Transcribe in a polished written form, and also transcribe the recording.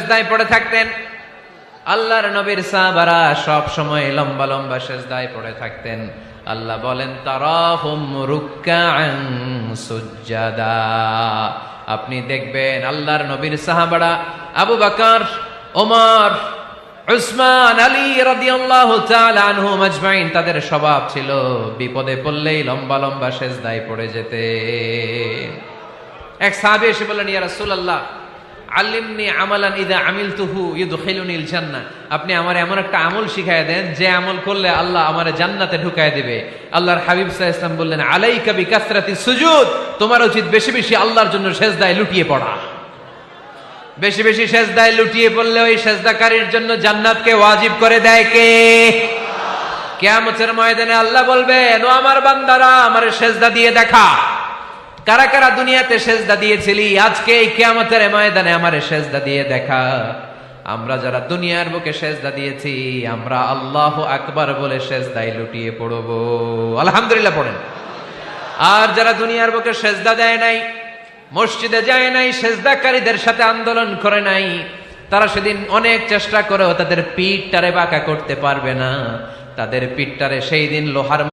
সেজদায় পড়ে থাকতেন। আল্লাহর নবীর সাহাবারা সব সময় লম্বা লম্বা সেজদায় পড়ে থাকতেন। আল্লাহ বলেন তারাহুম রুকআন সুজদা। আপনি দেখবেন আল্লাহর নবীর সাহাবারা আবু বকর, ওমর, উসমান, আলী রাদিয়াল্লাহু তাআলা আনহুম আজমাইন, তাদের স্বভাব ছিল বিপদে পড়লেই লম্বা লম্বা সেজদায় পড়ে যেতে। এক সাহাবী এসে বললেন, ইয়া রাসূলুল্লাহ আল্লিমনি আমালান ইযা আমিলতুহু ইউদখিলুনিল জান্নাহ। আপনি আমার এমন একটা আমল শিখায় দেন যে আমল করলে আল্লাহ আমারে জান্নাতে ঢুকায় দিবে। আল্লাহর হাবিব সাল্লাল্লাহু আলাইহি ওয়াসাল্লাম বললেন, আলাইকা বিকাসরাতিস সুজুদ। তোমার উচিত বেশি বেশি আল্লাহর জন্য সেজদায় লুটিয়ে পড়া। বেশি বেশি সেজদায় লুটিয়ে পড়লে ওই সেজদাকারীর জন্য জান্নাতকে ওয়াজিব করে দেয় কে? কিয়ামতের ময়দানে আল্লাহ বলবেন, ও আমার বান্দারা আমারে সেজদা দিয়ে দেখা। কারা কারা দুনিয়াতে সেজদা দিয়েছিলি, আজকে এই কিয়ামতের ময়দানে আমারে সেজদা দিয়ে দেখা। আমরা যারা দুনিয়ার বুকে সেজদা দিয়েছি, আমরা আল্লাহু আকবার বলে সেজদায় লুটিয়ে পড়ব। আলহামদুলিল্লাহ পড়েন। আর যারা দুনিয়ার বুকে সেজদা দেয় নাই, মসজিদে যায় নাই, সেজদাকারীদের সাথে আন্দোলন করে নাই, তারা সেদিন অনেক চেষ্টা করেও তাদের পিঠটারে বাঁকা করতে পারবে না। তাদের পিঠটারে সেই দিন লোহার